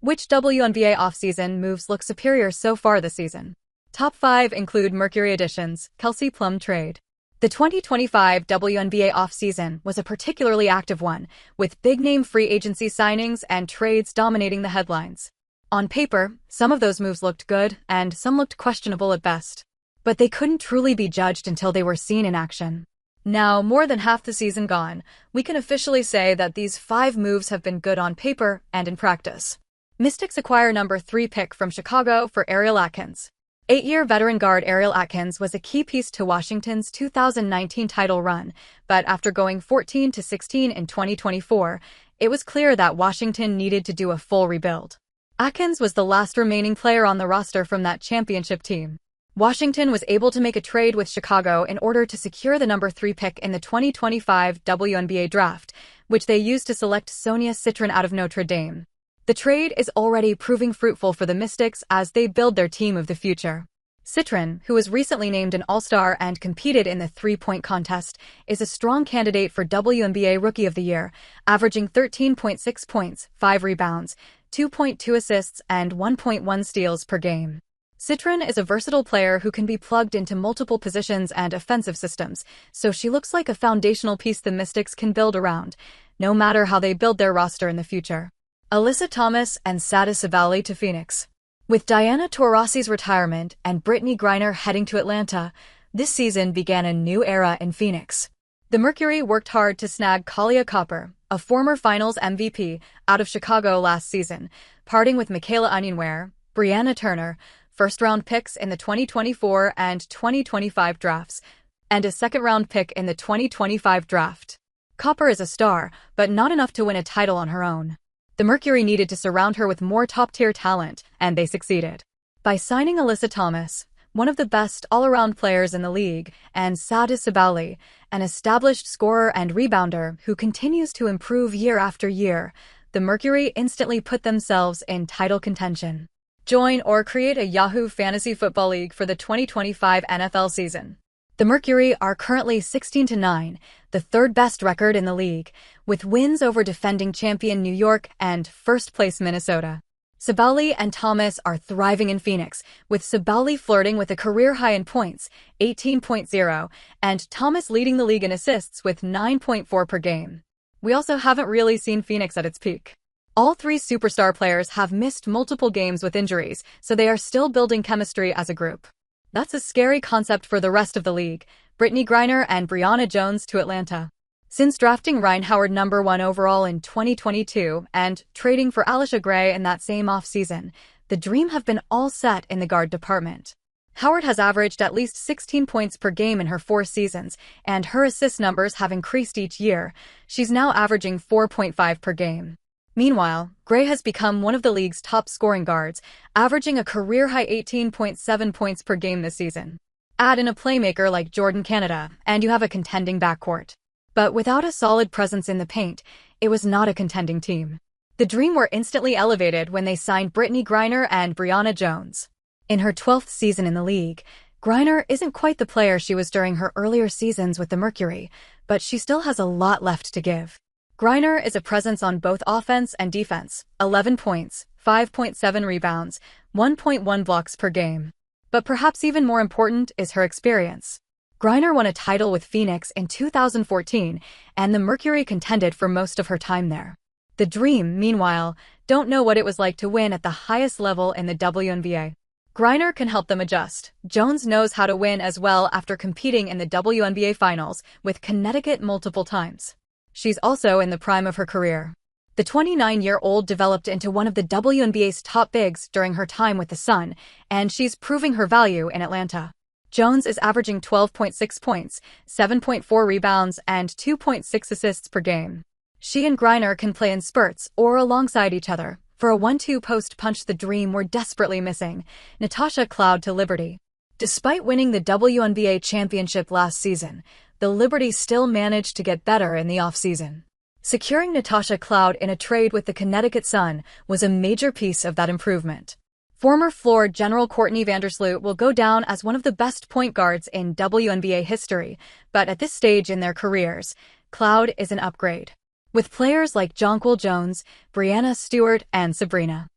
Which WNBA offseason moves look superior so far this season? Top 5 include Mercury additions, Kelsey Plum trade. The 2025 WNBA offseason was a particularly active one, with big-name free agency signings and trades dominating the headlines. On paper, some of those moves looked good, and some looked questionable at best. But they couldn't truly be judged until they were seen in action. Now, more than half the season gone, we can officially say that these 5 moves have been good on paper and in practice. Mystics acquire number 3 pick from Chicago for Ariel Atkins. 8-year veteran guard Ariel Atkins was a key piece to Washington's 2019 title run, but after going 14-16 in 2024, it was clear that Washington needed to do a full rebuild. Atkins was the last remaining player on the roster from that championship team. Washington was able to make a trade with Chicago in order to secure the number 3 pick in the 2025 WNBA draft, which they used to select Sonia Citron out of Notre Dame. The trade is already proving fruitful for the Mystics as they build their team of the future. Citron, who was recently named an All-Star and competed in the three-point contest, is a strong candidate for WNBA Rookie of the Year, averaging 13.6 points, 5 rebounds, 2.2 assists, and 1.1 steals per game. Citron is a versatile player who can be plugged into multiple positions and offensive systems, so she looks like a foundational piece the Mystics can build around, no matter how they build their roster in the future. Alyssa Thomas and Sada Sabally to Phoenix. With Diana Taurasi's retirement and Brittany Griner heading to Atlanta, this season began a new era in Phoenix. The Mercury worked hard to snag Kahleah Copper, a former Finals MVP, out of Chicago last season, parting with Michaela Onyenwere, Brianna Turner, first-round picks in the 2024 and 2025 drafts, and a second-round pick in the 2025 draft. Copper is a star, but not enough to win a title on her own. The Mercury needed to surround her with more top-tier talent, and they succeeded. By signing Alyssa Thomas, one of the best all-around players in the league, and Sada Sabally, an established scorer and rebounder who continues to improve year after year, the Mercury instantly put themselves in title contention. Join or create a Yahoo Fantasy Football League for the 2025 NFL season. The Mercury are currently 16-9, the third-best record in the league, with wins over defending champion New York and first-place Minnesota. Sabally and Thomas are thriving in Phoenix, with Sabally flirting with a career high in points, 18.0, and Thomas leading the league in assists with 9.4 per game. We also haven't really seen Phoenix at its peak. All 3 superstar players have missed multiple games with injuries, so they are still building chemistry as a group. That's a scary concept for the rest of the league. Brittany Griner and Brianna Jones to Atlanta. Since drafting Rhyne Howard number 1 overall in 2022 and trading for Alisha Gray in that same offseason, the dream have been all set in the guard department. Howard has averaged at least 16 points per game in her 4 seasons, and her assist numbers have increased each year. She's now averaging 4.5 per game. Meanwhile, Gray has become one of the league's top scoring guards, averaging a career-high 18.7 points per game this season. Add in a playmaker like Jordan Canada, and you have a contending backcourt. But without a solid presence in the paint, it was not a contending team. The Dream were instantly elevated when they signed Brittany Griner and Brianna Jones. In her 12th season in the league, Griner isn't quite the player she was during her earlier seasons with the Mercury, but she still has a lot left to give. Griner is a presence on both offense and defense, 11 points, 5.7 rebounds, 1.1 blocks per game. But perhaps even more important is her experience. Griner won a title with Phoenix in 2014, and the Mercury contended for most of her time there. The Dream, meanwhile, don't know what it was like to win at the highest level in the WNBA. Griner can help them adjust. Jones knows how to win as well after competing in the WNBA Finals with Connecticut multiple times. She's also in the prime of her career. The 29-year-old developed into one of the WNBA's top bigs during her time with the Sun, and she's proving her value in Atlanta. Jones is averaging 12.6 points, 7.4 rebounds, and 2.6 assists per game. She and Griner can play in spurts or alongside each other. For a 1-2 post punch the Dream were desperately missing. Natasha Cloud to Liberty. Despite winning the WNBA championship last season, the Liberty still managed to get better in the offseason. Securing Natasha Cloud in a trade with the Connecticut Sun was a major piece of that improvement. Former Floor General Courtney Vandersloot will go down as one of the best point guards in WNBA history, but at this stage in their careers, Cloud is an upgrade. With players like Jonquil Jones, Brianna Stewart, and Sabrina